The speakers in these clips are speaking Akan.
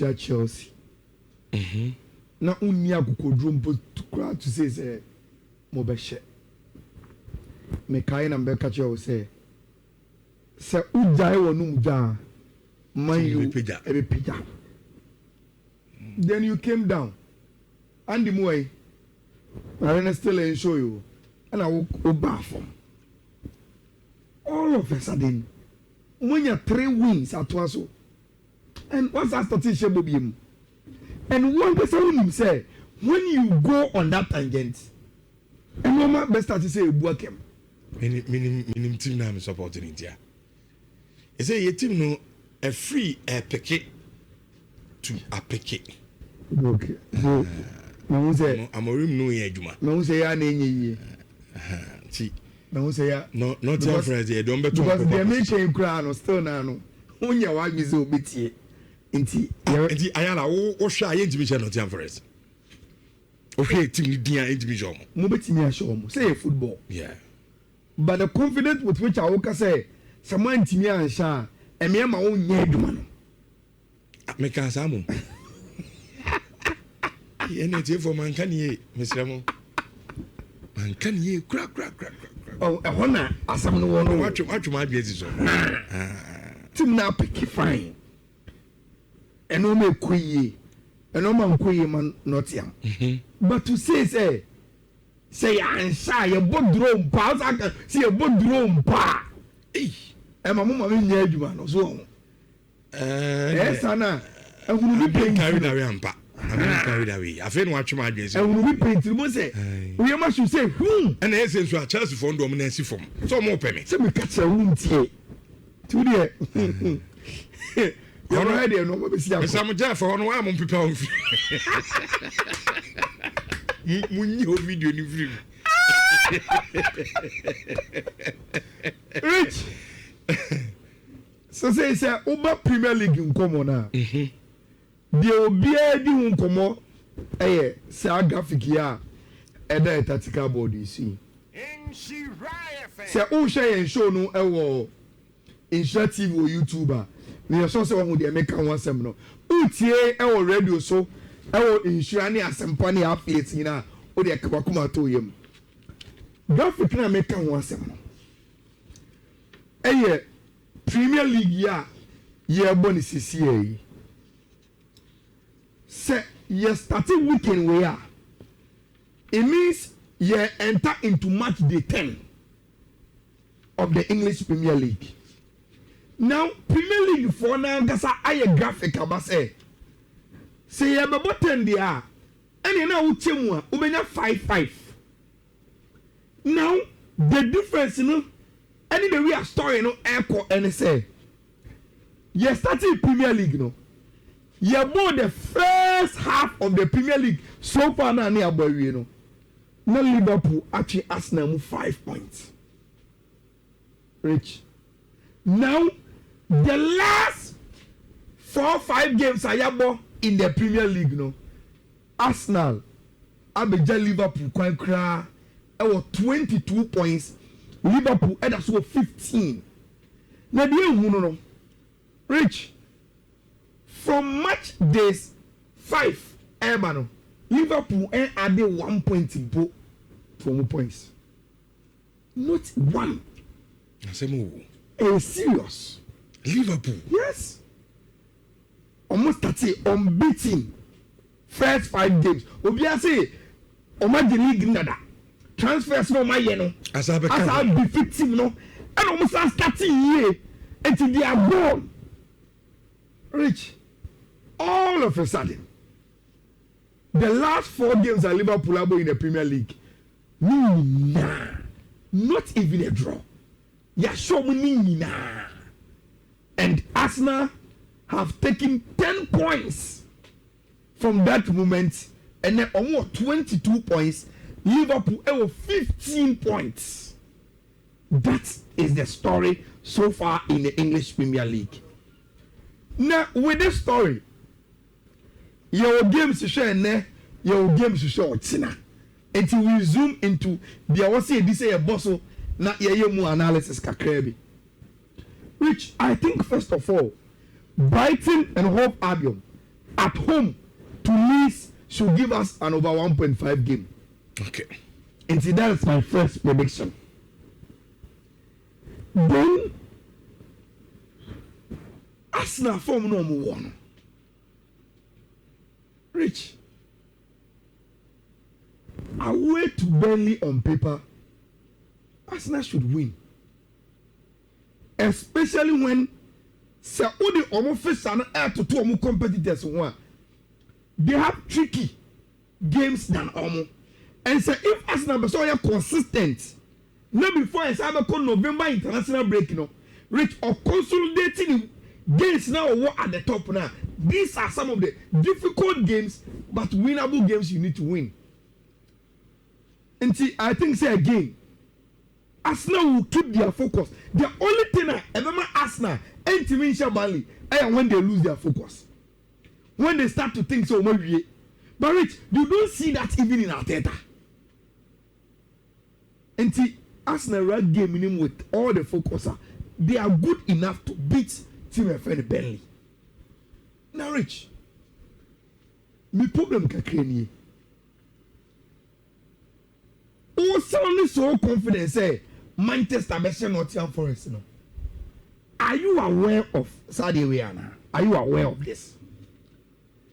share Chelsea. Na unni akokodrum po kura to say mo be share. Me kai na be catch you say ujai wonu mja man you ebe pija. Then you came down. And the way I still show you and I will back from all of a sudden when you 3 wins at once and what's that statistic will be him and one person him say when you go on that tangent and no man best start to say work him minim team na me supporting India I say your team no a free a picket to a picket okay no say amorim no ye adwuma no say ya na enye ti no say ya no not your friends they don't bet because they make change crown no still na no unya wa mi so betie nti ayala wo hwe aye ntimi che not your friends o hwe team dia ntimi jo mo betimi a show mo say football yeah but the confidence with which I woka say someone ntimi a sha eme ma wo nya adwuma no me ka samu NT for man can ye Mr. Mo man can ye crack oh e hona asam no wono watch my business so team na pick fine eno me kuyi eno man kuyi man not yam but to say ansha ye bodrom pa say ye bodrom pa e ma mo me nya adwuma no so sana ehunu bi pen carry na we ampa I'm not carried away. I feel watch my address. And we paint to say, we must say, and I say, so I Chelsea phone dominance from so more penny. So we catch a room tea. Today, you're ready. No, we see some jar for one woman people. Munyo video ni free. Rich. So say, Uber Premier League in common. The obia di hunkomo sa graphic ya eda tactical board you see Nhyira se o share show no ewo Nhyira TV or YouTuber me so say won dey make one sem no utie ewo radio so ewo Nhyira ne asempa ne affiliate ni na o dey kabakuma to yem graphic na make one sem no Premier League ya ye boni CCA say you starting weekend we are it means you enter into match day 10 of the English Premier League. Now Premier League for now gasa aye graphic about say you be bottom there and now uchemu a ubenya 5-5. Now the difference no any the we are story no echo and say you starting Premier League no you bought the first half of the Premier League so far now near boy you know. Now Liverpool actually Arsenal 5 points. Rich. Now the last 4-5 games I have in the Premier League no. Arsenal Abeja Liverpool quite cry. I was 22 points. Liverpool that's 15. Now the Rich. From match days 5, Liverpool added 1 point in both from points. Not one. A serious. Liverpool. Yes. Almost 30 unbeaten. First 5 games. Obia say, Oma the league nada. Transfers no my yeno. As I be victim no. And almost starting year until they are gone. Rich. All of a sudden, the last 4 games that Liverpool have in the Premier League, not even a draw. And Arsenal have taken 10 points from that moment, and then almost 22 points. Liverpool have 15 points. That is the story so far in the English Premier League. Now, with this story, your games to share your games to show tina until we zoom into the was say this a bosso na ye mu analysis kakrebi which I think first of all Brighton and Hove Albion at home to Leeds should give us an over 1.5 game. Okay. And see, that is my first prediction. Then Arsenal form number 1. Rich. Away to Burnley on paper, Arsenal should win. Especially when Saudi face and to two competitors one. They have tricky games than Omo. And so if Arsenal are consistent, not before it's have a November international break, Rich or consolidating games now at the top now. These are some of the difficult games, but winnable games you need to win. And see, I think say again, Arsenal will keep their focus. The only thing I ever Arsenal and Team Burnley is when they lose their focus. When they start to think so, maybe. But Rich, you don't see that even in Arteta. And see, Arsenal right game in him with all the focus. They are good enough to beat Team FN Burnley. Now, Rich, my problem is oh, sounding so confident, say Manchester versus Nottingham Forest. Are you aware of Saudi Arabia? Are you aware of this?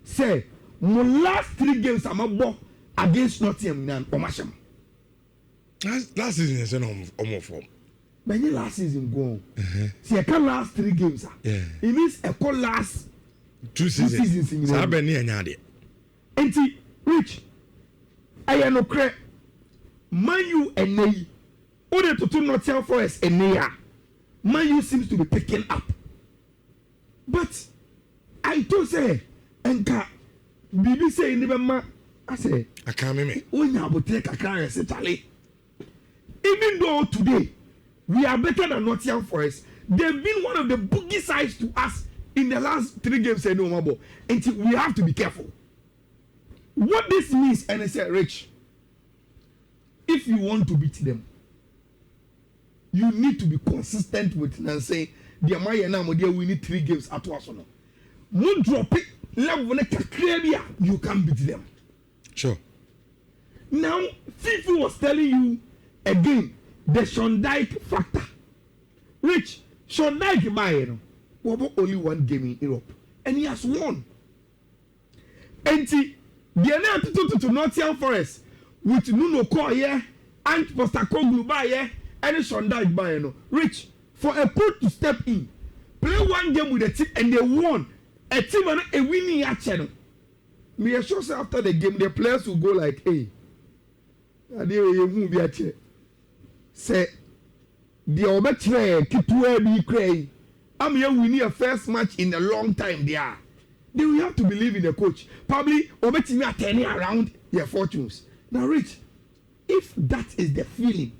Say, my last 3 games I'm about against Nottingham and Omasham. Last season is an form. But last season go. See, I can last 3 games. Yeah. It means I can last 2 seasons. in And Rich, I am no credit. Man U and Ney, order to Nottingham Forest and Nhyira. Man U seems to be picking up. But I don't say, Enka, Bibi say, never I say, I can't remember. When you have take a car and say, Charlie, even though today we are better than Nottingham Forest, they've been one of the boogie sides to us in the last 3 games. And we have to be careful. What this means, and I said, Rich, if you want to beat them, you need to be consistent with them and say, "Dear Maya, now we need 3 games at once." No drop it, you can beat them. Sure. Now, FIFA was telling you again the Shondike factor. Rich, Shondike Bayern, only 1 game in Europe, and he has won. And the other to Nottingham Forest. With Nuno Koye and Postecoglou Baye and Shondike Baye. Rich, for a coach to step in, play 1 game with a team and they won. A team and a winning action. Me assure say after the game, the players will go like, hey, I didn't be at say the Obetre Kitue be cray. I'm here winning a first match in a long time there. They will have to believe in the coach. Probably Obetimi are turning around their fortunes. Now, Rich, if that is the feeling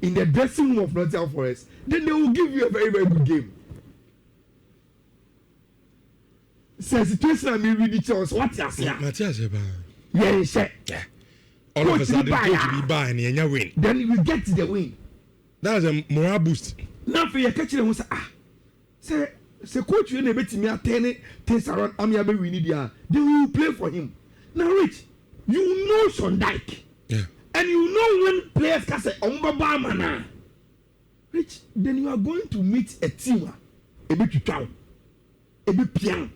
in the dressing room of Nottingham Forest, then they will give you a very, very good game. So, situation I mean, really tells what you say. Yeah. All of a sudden, coach be buy and you win. Then we get the win. That's a morale boost. Now, for your catching them, say, coach, you never to me at 10 things around Amiabe, we need ya. They will play for him. Now, Rich, you know Shondike. Yeah. And you know when players can say, Ombabamana. Rich, then you are going to meet a team, a bit town, a bit piano,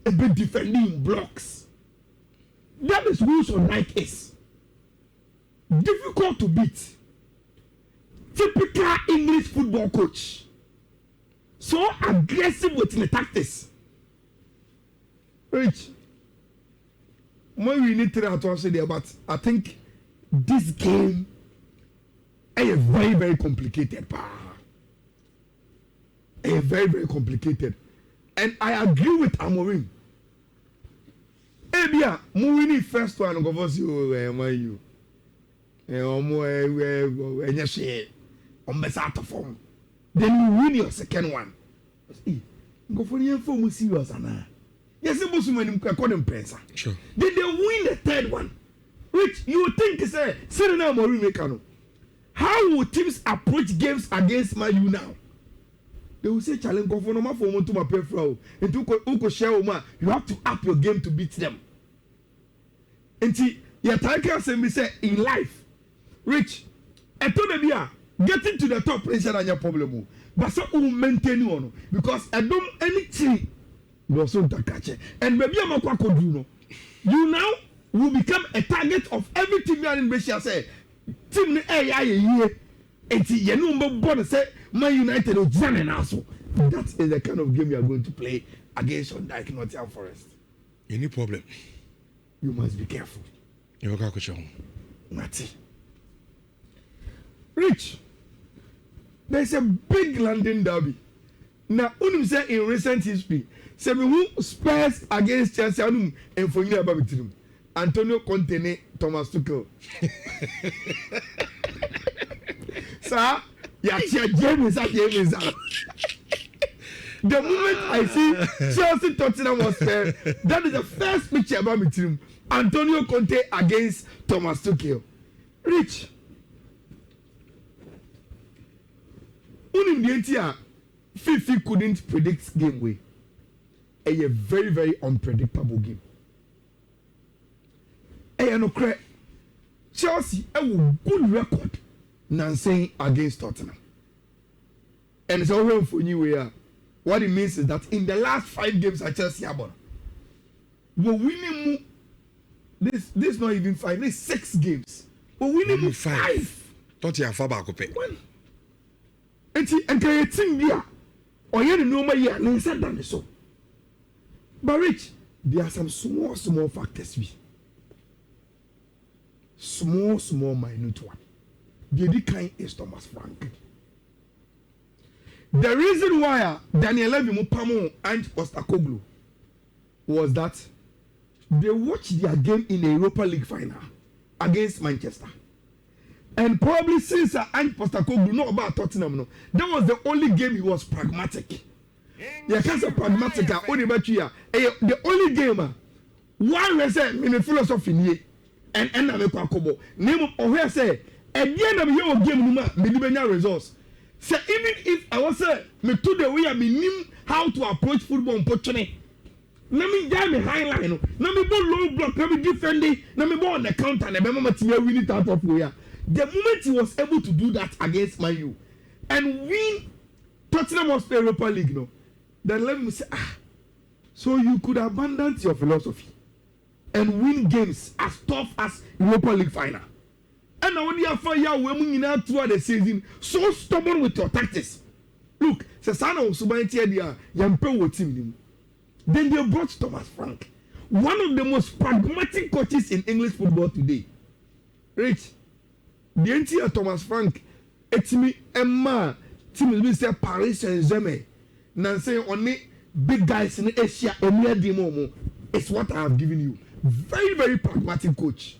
a bit defending blocks. That is who Shondike is. Difficult to beat. Typical English football coach. So aggressive with the tactics. Rich. We need to answer there, but I think this game is very, very complicated. It's very, very complicated. And I agree with Amorim. Ebia, moving first one, go for you. Then you win your second one. Go for the info, serious. Yes, it was when you call them press. Sure. Then they win the 3rd one. Which you think is a Serena Mourinho. How will teams approach games against Man U now? they will say challenge go for no ma for mo to ma pay for and uko share ma you have to up your game to beat them. Enti ya tanka say me say in life rich eto na bia getting to the top is not problem but so we maintain one because I don't anything no so takache and maybe am akwa do no you now will become a target of every team in Brescia say team ye enti ye no mbo born say Man United or Jan and also that is the kind of game you are going to play against on Dyke Nottingham Forest. Any problem you must be careful. You got to Mati Rich, there's a big London derby. Now, unim say in recent history, say me who Spurs against Chelsea and for you about it. Antonio Conte, Thomas Tuchel. Sir, James. The moment I see Chelsea Tottenham was fair, that is the first picture about me team. Antonio Conte against Thomas Tuchel. Rich. Unim the entire Fifi couldn't predict game way. A very, very unpredictable game. No credit. Chelsea a good record Nancy against Tottenham. And it's all for you here. What it means is that in the last 5 games at Chelsea we're winning this not even 5, this 6 games. We're winning 5. Tottenham far back pay. And team here or you know my year and said that so. But Rich, there are some small factors small minute one. The kind is Thomas Frank. The reason why Daniel Levy Mupamo and Postecoglou was that they watched their game in the Europa League final against Manchester. And probably since Ange Postecoglou know about Tottenham, no, that was the only game he was pragmatic. Yeah, can't say pragmatic. Only about you. The only game. One reason in the philosophy here, and I make a couple. Name of where say at the end of your game, me do results. So even if I was say me to the way I mean how to approach football unfortunately. Let me jam me high line. Let me go low block. Let me defend it. Let me go on the counter. And remember to win it out of where. The moment he was able to do that against Man U and win Tottenham Hotspur Europa League, no, then let me say, so you could abandon your philosophy and win games as tough as Europa League final. And now when you have 5 years women throughout the season, so stubborn with your tactics. Look, Sasana was Subantia, Yampe team. Then they brought Thomas Frank, one of the most pragmatic coaches in English football today. Rich. The entire Thomas Frank, etimi Emma, team will say Paris Saint-Germain. Nancy only big guys in Asia, Emile Dimomo. It's what I have given you. Very, very pragmatic coach.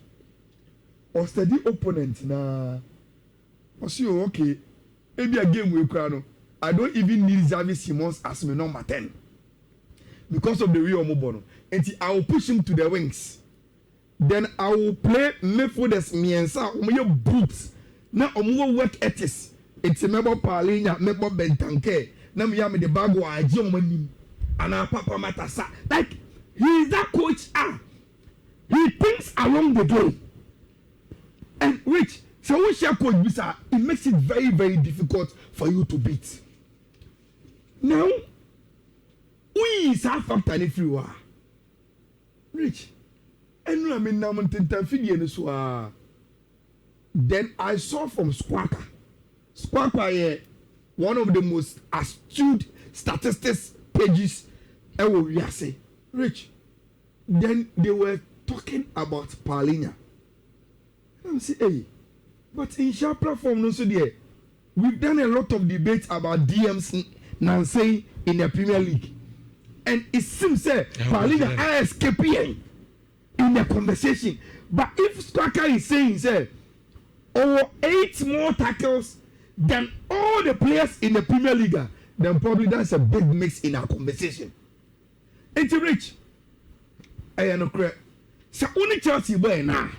Or steady opponent na. I see okay. Maybe a game we cry. I don't even need Xavi Simons as my number 10 because of the way Omobono. And I will push him to the wings. Then I will play Midfield as Miensa, your boots. Now, I'm work ethics. It's a member Palina, member Bentanke. Now, me have the bag or I Germany. And our Papa Matasa. Like, he is that coach. He thinks along the game. And Rich, so we share coach Bisa, it makes it very, very difficult for you to beat. Now, we is our factor if you are. Rich. And I mean, then I saw from Squawka. Squawka, one of the most astute statistics pages ever we say. Rich. Then they were talking about Palhinha. I'm saying, hey, but in share platform, no so there. We've done a lot of debates about DMs Nancy in the Premier League, and it seems that Palhinha are escaping in the conversation. But if Squawka is saying, say, over 8 more tackles than all the players in the Premier League, then probably that's a big mix in our conversation. It's Rich. I am not correct. So only Chelsea boy now.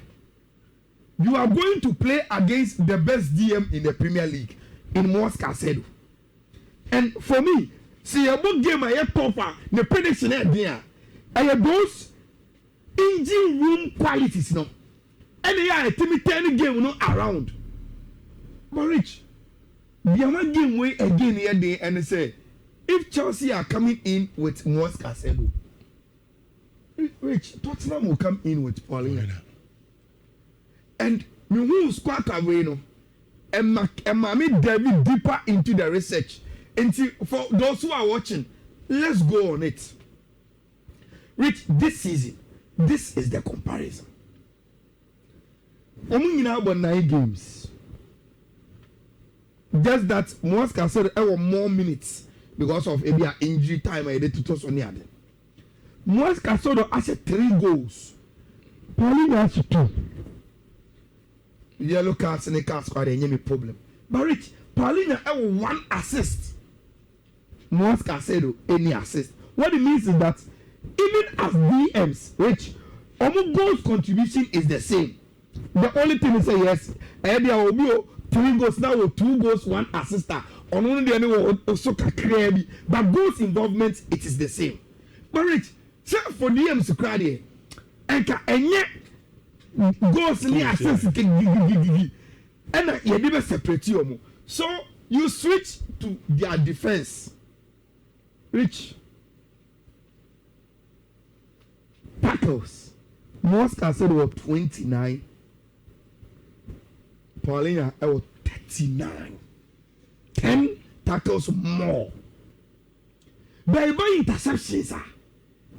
You are going to play against the best DM in the Premier League in Moscow. And for me, see a book game I tougher, the prediction there. I those engine room qualities no. And they are a team 10 game no around. But Rich, the other game way again here day and they say if Chelsea are coming in with Moscasedo, Rich, Tottenham will come in with Paulina. And me who squat away no. And me delve deeper into the research. And for those who are watching, let's go on it. Rich, this season, this is the comparison. Omu nyina about 9 games. Just that Mosca said more minutes because of maybe an injury time I did to toss on the other. Mosca said has 3 goals. Paulina has 2. Yellow cards and the cards squad any problem. But Rich, Paulina have 1 assist. Mosca said any assist. What it means is that even as DMs, Rich, almost goals contribution is the same. The only thing is say yes, there will be 3 goals now with 2 goals, 1 assist. On only the other also crazy, but goals involvement it is the same. But Rich, say for DMs to cry there, and yet goals ni assist and you never separate you. So you switch to their defense. Rich. Tackles. Mosca said they were 29. Paulina was 39. 10 tackles more. By interceptions,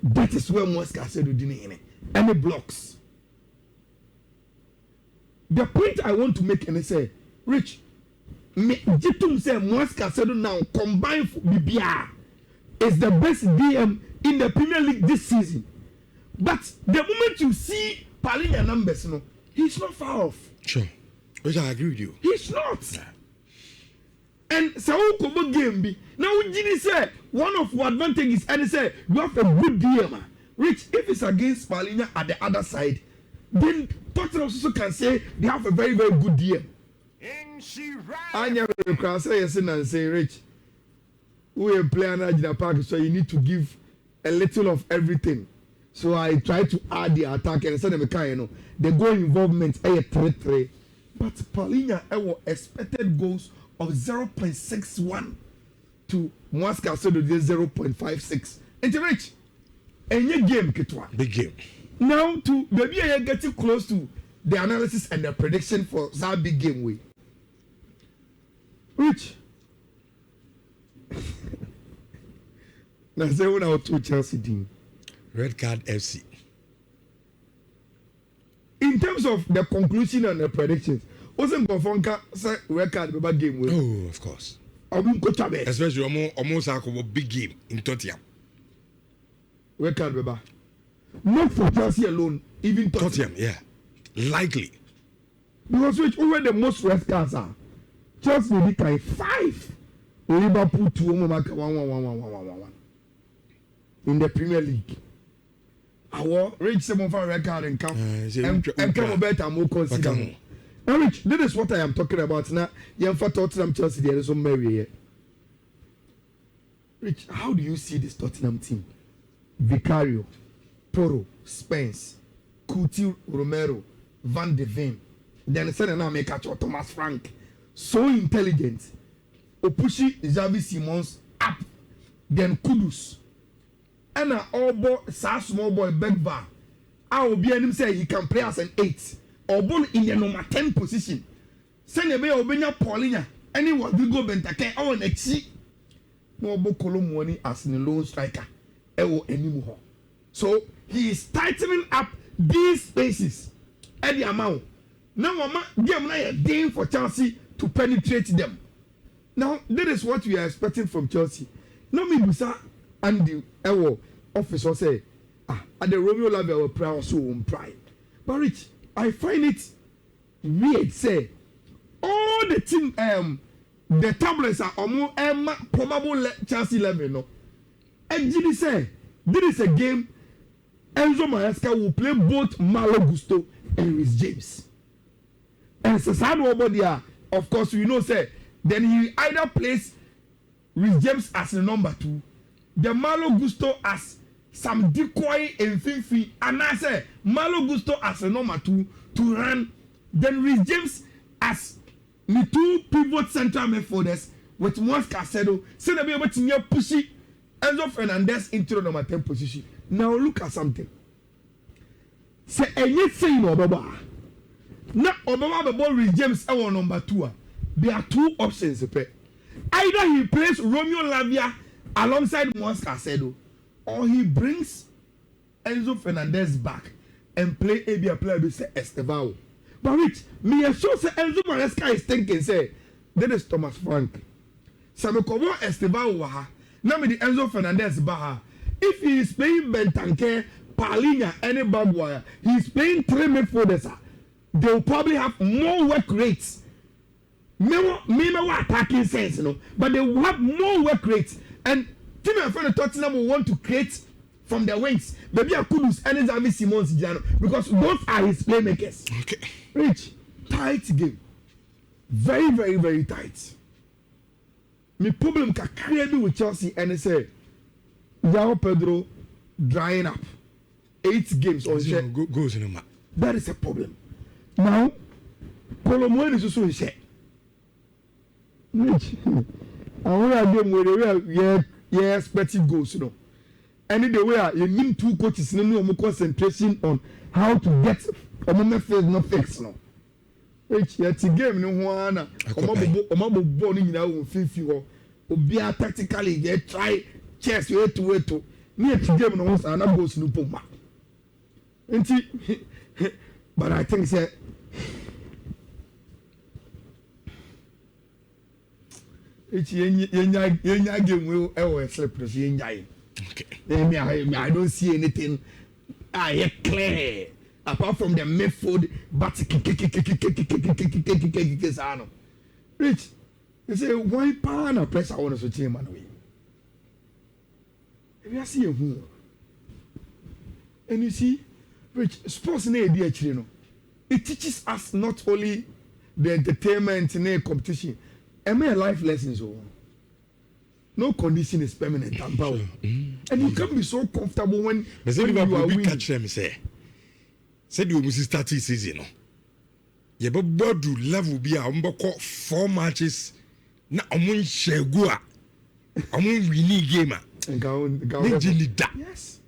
that is where Mosca said we didn't any blocks. The point I want to make and say, Rich, me Jitum say Mosca said now combined for BBR is the best DM in the Premier League this season. But the moment you see Paulina numbers, no, he's not far off. Sure. Which I agree with you. He's not. Yeah. And so Kobo game be now Gini say one of the advantages and say you have a good DM. Rich, if it's against Paulina at the other side, then Tottenham also can say they have a very, very good DM. I can say yes and say, Rich, we are playing at the park, so you need to give a little of everything. So I try to add the attack and instead of the goal involvement 3-3. But Paulina expected goals of 0.61 to Mosca so they 0.56. And Rich, and your game Kitwa. Big game. Now to maybe I getting close to the analysis and the prediction for that big game way. Rich. Now say when I to Chelsea team. Red card FC. In terms of the conclusion and the predictions, wasn't Bofonka say red card about game way. Oh, of course. Especially almost a big game in Tottenham. Red card beba. Not for Chelsea alone, even Tottenham, yeah. Likely. Because which over the most red cards are Chelsea will be 5. Liverpool 2 1 in the Premier League. Our Rich 7 for red card and come and come better more consider. Now Rich, this is what I am talking about now. Young for Tottenham Chelsea there is some merry here. Rich, how do you see this Tottenham team? Vicario, Toro, Spence, Coutinho, Romero, Van de Ven. Then suddenly now make a Thomas Frank. So intelligent. Opushi Xavi Simons up. Then Kudus. And all boy, small boy Begba. I will be him say he can play as an 8. Or born in the number 10 position. Send a bay Obenya Paulina. Anyone will go Bentake or next see. No book Colomwani as a lone striker. Anymore. So he is tightening up these spaces at the amount. Now, game a game for Chelsea to penetrate them. Now, that is what we are expecting from Chelsea. No, me, Busa, and the officer say, at the Romeo level, proud so on pride. But Rich, I find it weird, say, all the team, the tablets are almost probable Chelsea level, no. And Jimmy say, this is a game Enzo Maresca will play both Malo Gusto and Rhys James. And Sasano Obodia, of course, we know, say, then he either plays Rhys James as the number 2, the Malo Gusto as some decoy in Finfi, and I say Malo Gusto as the number 2 to run, then Rhys James as the 2 pivot central midfielders with Mons Casedo, so they be able to pushy Enzo Fernandez into the number 10 position. Now look at something. Say anything Obama. Now Obama the ball Rhys James our number 2. There are 2 options. Either he plays Romeo Lavia alongside Mons Casedo, or he brings Enzo Fernandez back and play a player be say Estevao. But which me sure say Enzo Maresca is thinking say that is Thomas Frank. So me cover Estevao waha. Now me the Enzo Fernandez baha. If he is playing Bentancur, Palhinha, any Bagwire, he is playing 3 midfielders. They will probably have more work rates. Maybe attacking sense, but they will have more work rates. And Tim and friend Tottenham will want to create from their wings. Maybe I could use any Xavi Simons Giano because those are his playmakers. Okay. Rich, tight game. Very, very, very tight. My problem can create with Chelsea and say, João Pedro drying up. 8 games on share. Goes in a map. That is a problem. Now, Colombo is also in share. Rich, I want to game where you expecting goals, Any the way you need 2 coaches, no more concentration on how to get a moment phase no fix, Rich, yet a game no one. Omabo born in our FIFA. Obia tactically get try chess way to near to game no once and I goes no puma. But I think say it's yenya game will ever slip to see okay. I don't see anything clear apart from the midfield but Rich, you say why pan press I want to change man away. If you see who and you see Rich, sports na idea actually it teaches us not only the entertainment in a competition, life lessons. No condition is permanent, and you can be so comfortable when you are winning. Catch them say, said you must start this season. You better do level be a 4 matches. Na amun shegua, amun winning gamer. Yes.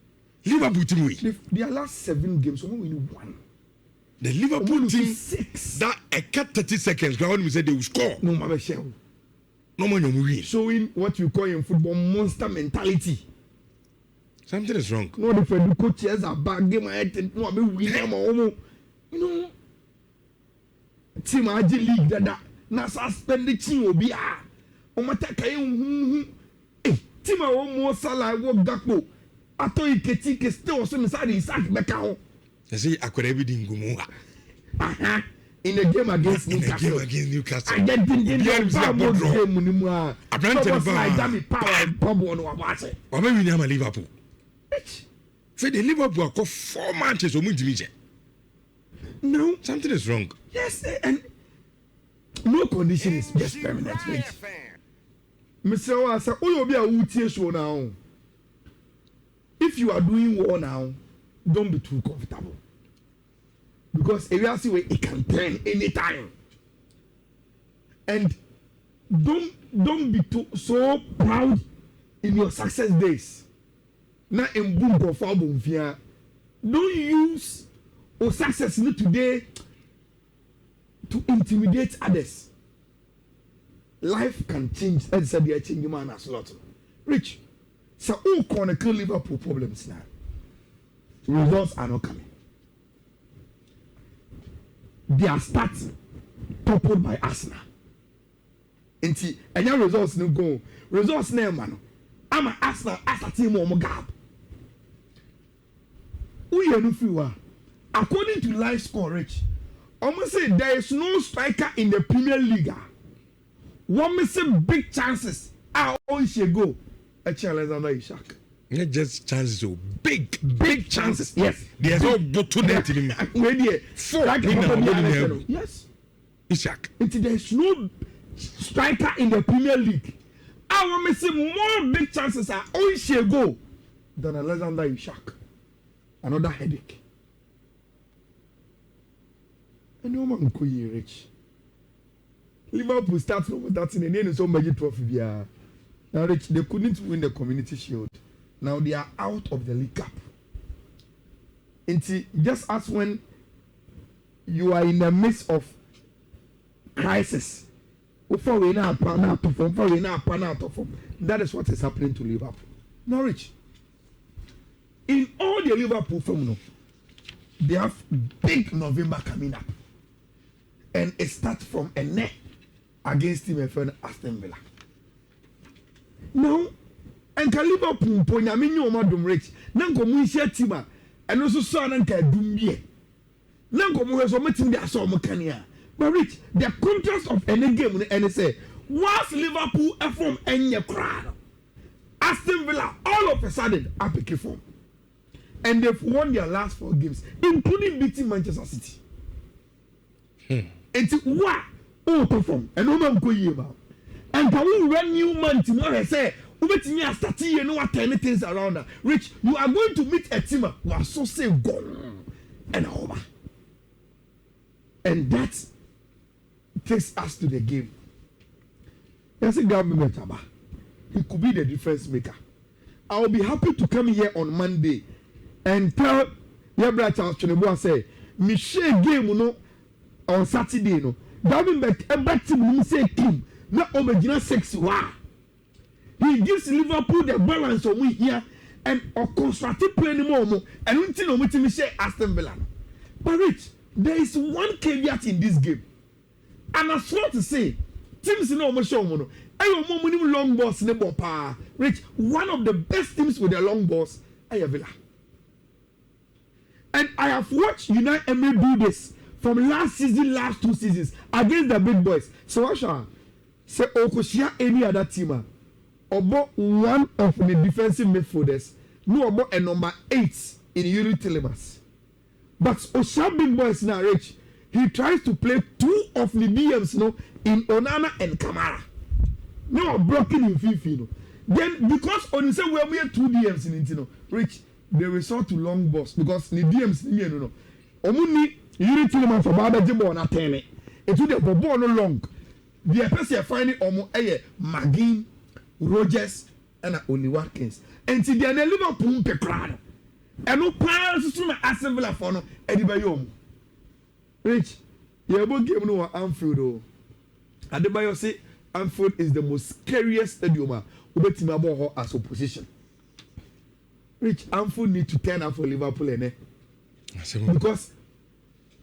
Liverpool team win. Their last 7 games, someone win 1. The Liverpool team 6. That a cut 30 seconds. Ground we said they will score. No mama shell. No man will win. Showing what you call in football monster mentality. Something is wrong. No, the coaches are bad game. I think no, I be winning. Team AG League that na suspend the team obi a. O mata kai team a mo Salah wo Gakpo. Ato iketi ke still so inside Isaac beka ho. They say akwara bi di ngumu ha. In the game against Newcastle. I get the game mu a. Abrante ba. Dami power pop on wa wase. Wa be win am Liverpool. Say the Liverpool got 4 matches o mu ndimi. No, something is wrong. Yes, and no condition is just permanent. Mr. Wasa, all of you are utie show now. If you are doing well now, don't be too comfortable. Because if you see where it can turn anytime. And don't be so proud in your success days. Now in boom go for boom fear. Don't use or success not today to intimidate others. Life can change. As I said, they are changing man as a lot. Rich, so all chronicle Liverpool problems now. Results are not coming. They are starting toppled by Arsenal. And your results no go. Results no man. I'm an Arsenal as a team on gap. We are no fewer. According to live score, Rich, almost say there is no striker in the Premier League. One missing big chances. All should go. Alexander Isak. Not just chances, so big chances. Yes. There's no bottleneck in him. 4 yes. Isak. There is no striker in the Premier League. I want me see more big chances are on share goal than Alexander Isak. Another headache. And no man could be rich. Liverpool starts with that in the end so many trophy. Now rich, they couldn't win the Community Shield. Now they are out of the League Cup. And just as when you are in the midst of crisis, that is what is happening to Liverpool. Norwich, in all the Liverpool film, they have big November coming up, and it starts from a net against Team Aston Villa. Now, and Liverpool, Ponyamino Madum Rich, Nanko Muisha Tima, and also Son and Kadumbi. Nanko Mueso meeting their Saw Mokania. But Rich, the contrast of any game and they say, once Liverpool form any crowd, Aston Villa all of a sudden up a form. And they've won their last 4 games, including beating Manchester City. It's what all perform and no man go about. And can we run new man tomorrow? Say, me a start you know what 10 things around that. Rich, you are going to meet a team who are so say go and over. And that takes us to the game. Yes, government, he could be the difference maker. I will be happy to come here on Monday and tell your brother Charles Chinebo say, Michelle game no on Saturday no. Government a team say Kim na omegina 6 wa. He gives Liverpool the balance of we here and or constructive play anymore and until no meeting say Aston Villa. But Rich, there is one caveat in this game. And I swear to say, teams in almost show mono. Ayo long balls in the ball. Rich, one of the best teams with the long balls, Ayo Villa. And I have watched United Emery do this from last 2 seasons against the big boys. So what shall say Okoshia any other team? About one of the defensive midfielders, no about a number 8 in Yuri Tillemans. But Osha big boys now, Rich. He tries to play 2 of the DMs in Onana and Kamara. No blocking in Fifi. Then because on the same way we have 2 DMs in Intino, Rich, they resort to long balls because the DMs no. Omuni Yuri Tillemans for Baba Jimbo on Atene. It's the ball no long. The person finding Omo Magin, Rogers, and Oli Watkins. And to the Liverpool Pecrano. And no plans to my Aston Villa for no Edibayom. Rich, you have game no Anfield. Oh, Adebayo say Anfield is the most scariest stadium. Ubetimabo as opposition. Rich, Anfield need to turn up for Liverpool, because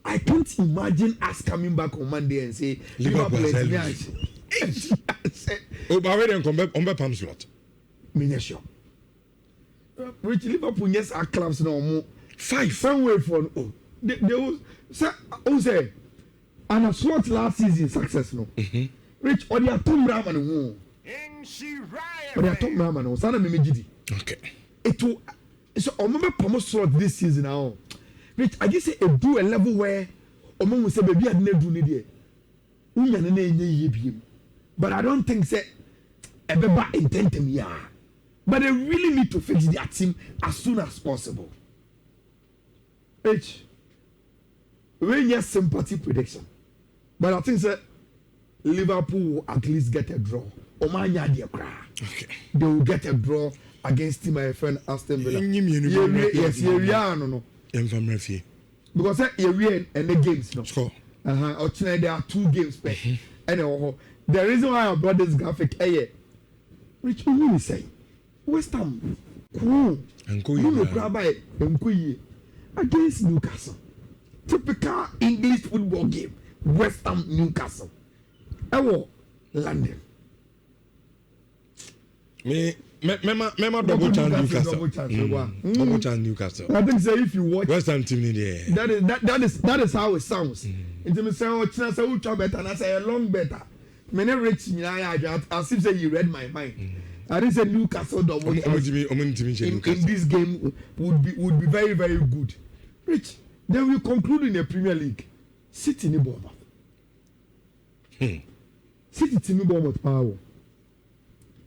I can't imagine us coming back on Monday and say Liverpool is oh, but wait and come back on the palm slot. Sure. Rich, Liverpool yes are clubs no more 5 somewhere for they was say and a slot last season success no. Rich or their Tom Raman who or their Tom Raman who sana me gidi. Okay. It will so remember promote slot this season now. Rich, I just say it do a level where Omo say baby I didn't do need there. Unya na enye yebiem. But I don't think say ebeba intentem ya. But they really need to fix their team as soon as possible. Rich, we need sympathy prediction. But I think that Liverpool will at least get a draw. Okay. They will get a draw against my friend Aston Villa. Yes, no. Because and the games no. Score. There are 2 games per. And the reason why I brought this graphic, Rich, what will you say? West Ham, against Newcastle. Typical English football game. West Ham, Newcastle. London. Me double chance Newcastle. Double chance Newcastle. I think say if you watch West Ham team in there. That is how it sounds. It means say oh chance who try better and I say a long better. Many rich as if say you read my mind. I didn't say Newcastle double in this game would be very, very good. Rich, then we conclude in the Premier League. City in Bournemouth. City in Bournemouth power.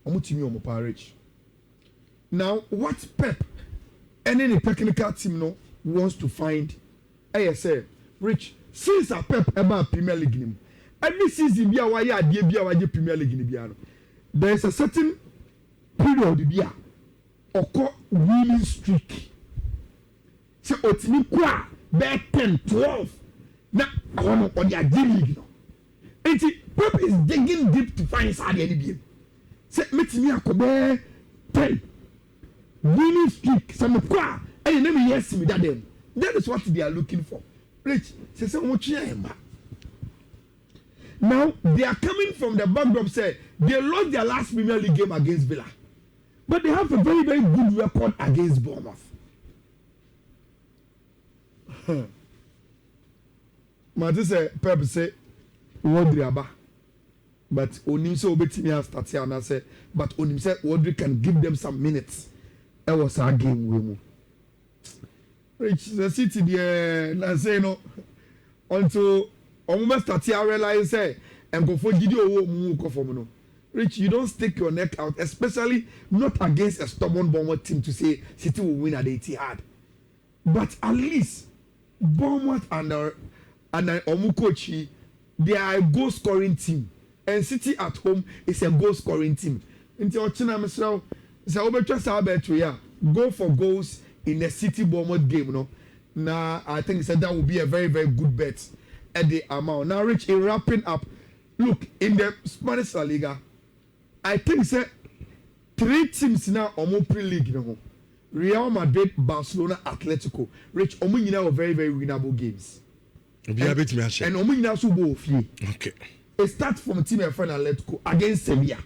omo timi omo parage. Now what Pep any technical team no wants to find say Rich since a Pep about Premier League nim every season bia wa ya ade bia wa je Premier League ni bia no there is a certain period bia oko winning streak se otimi kwa be 10 12 na awon on the league no enti Pep is digging deep to find side any bia se metimi akobe 10 winning streak some kwa and name yes me that them that is what they are looking for. Rich say now they are coming from the backdrop say they lost their last Premier League game against Villa but they have a very very good record against Bournemouth. Mati say Pep say Rodri aba but onim say obetimi a start here and say but onim say Rodri can give them some minutes. It was our game we mu. Rich the city there na say no until almost start here realize say enkofo gidi owo mu ko for no. Rich you don't stick your neck out especially not against a stubborn Bournemouth team to say City will win at the Etihad. But at least Bournemouth and Omu coach they are a goal scoring team and City at home is a goal scoring team. Until Ochina Mesrao say obetra sa bet we go for goals in the City Bournemouth game no. Now I think that will be a very very good bet at the amount. Now Rich in wrapping up look in the Spanish La Liga I think say 3 teams now omo pre-league no. Real Madrid, Barcelona, Atletico. Rich omo nyina were very very winnable games. And omo nyina so go ofie. Okay. It starts from team friend Atletico against Sevilla.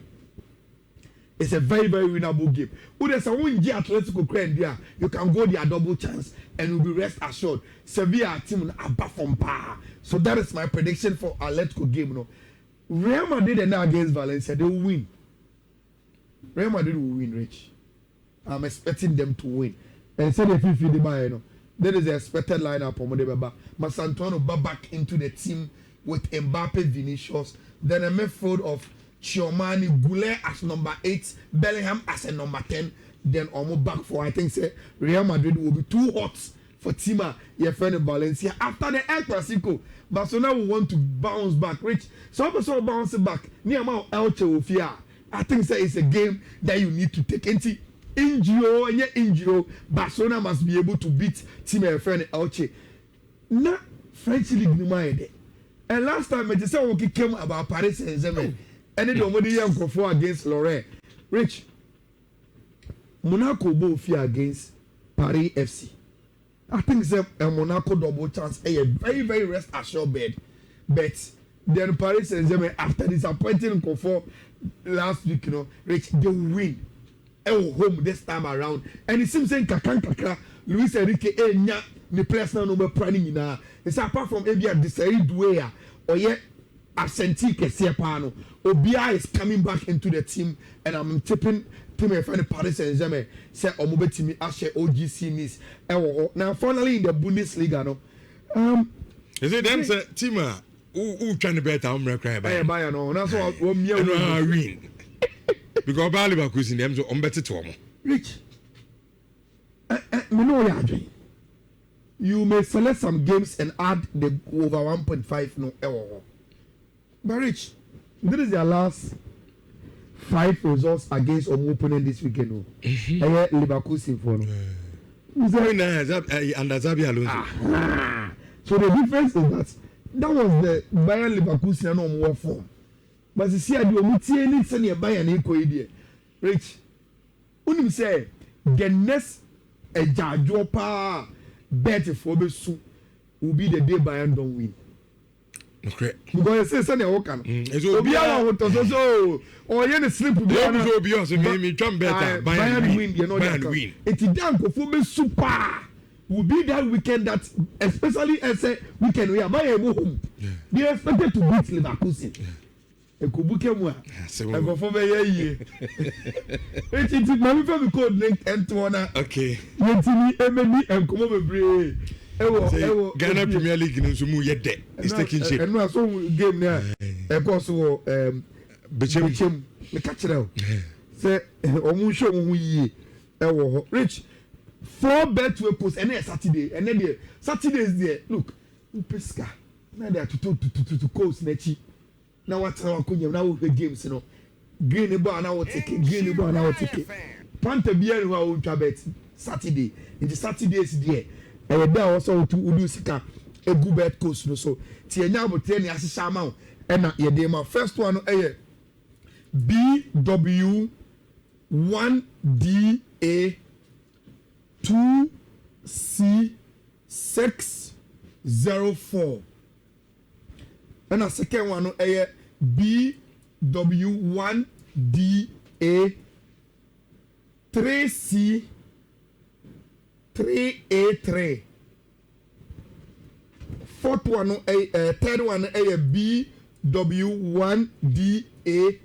It's a very very winnable game. There's a one Atletico crane there. You can go their double chance and you'll be rest assured. Sevilla team above from par. So that is my prediction for Atletico game. No, Real Madrid and now against Valencia they will win. Real Madrid will win, Rich. I'm expecting them to win. And so if you buy, that is the expected lineup for Modebaba. Masantuano back into the team with Mbappe, Vinicius, then a midfield of Chiomani, Goulet as number 8, Bellingham as a number 10, then almost back for I think say Real Madrid will be too hot for Tima, your friend in Valencia. After the El Clasico, Barcelona will want to bounce back. Rich, so also bounce back. Near Mount Elche will fear. I think say it's a game that you need to take into injury. Barcelona must be able to beat Team FN Elche. Na French League ni mind. And last time I just said we came about Paris Saint-Germain. And then the young go against Lorraine. Rich. Monaco both fear against Paris FC. I think say a Monaco double chance a very very rest assured bed. But then Paris Saint-Germain after disappointing Kofo last week, Rich they win. Home this time around and it seems saying kakra Luis Enrique enya the players now no planning na it's apart from Abia Desiree Doué or yet absentee kese pa no Obia is coming back into the team and I'm tipping team of Paris Saint-Germain say omo betimi ahye OGC miss now finally in the Bundesliga no is it them say team who trying to bet am cry buy no na so win because Bali Bakusin them so better to them. Rich, you may select some games and add the over 1.5 no error. But Rich, this is their last 5 results against Omo opponent this weekend. No, Leverkusen for no. So the difference is that was the Bayern Leverkusen no more form. But you see, I do mutie ni send your buy and equal idea. Rich, unim say the next a jajo pa bet for be su will be the day Bayern don't win. Okay. Because say send your work an. Obi awa wo to so or you sleep be on. Obi o say me try better Bayern win, you know that. It is down for be super. Will be that weekend that especially as a weekend we are Bayern go home. They expected to beat Leverkusen. Ekubuke mu a egofo be ye it mami fe be code link entona okay yetini emeni enkomo bebre ewo Ghana Premier League nso mu ye de is taking shape eno so game na e course wo bechem me catch now say omu show mu yie ewo ho rich 4 betway post and Saturday and then Saturdays there look upeska na there to coast na chi na what na wakonya na wo games no green ball na wo take green ball na wo take panta bia ni wa wo twa bet Saturday in Saturdays there e da also to udu sika egu bet coast no so ti enya abotre ni asesa ma wo e na ye dey ma first one no e BW1DA 2C604 and a second one no BW1DA 3C3A3 fourth one no third one BW1DA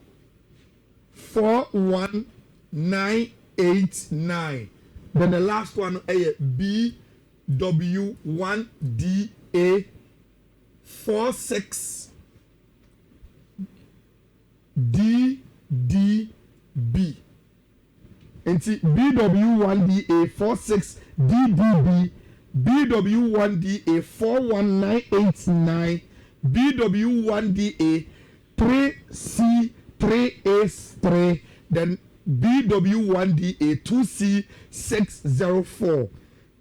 41989. Then the last one BW1DA 46DDB. And see BW1DA 46DDB, BW1DA 41989, BW1DA 3C3A3, then BW1DA 2C604.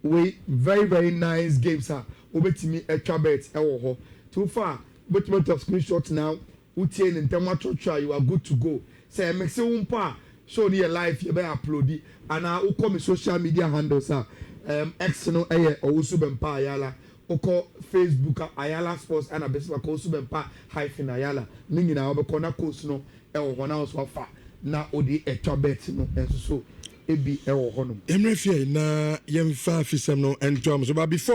We very nice games are obetimi extra bet ewo ho. Too far, but of screenshot now. Utie in term try you are good to go. Say make say umpa show near live you be upload and I come social media handles X no owusu bempa Ayala. Oko Facebook Ayala Sports and abeswa ko subempa hyphen Ayala. Ningi na obekọ na course no ewo ho na so fa na odi extra bet no enso so ebi ewo ho no. Emre fie na yemfa fisem no entom so but before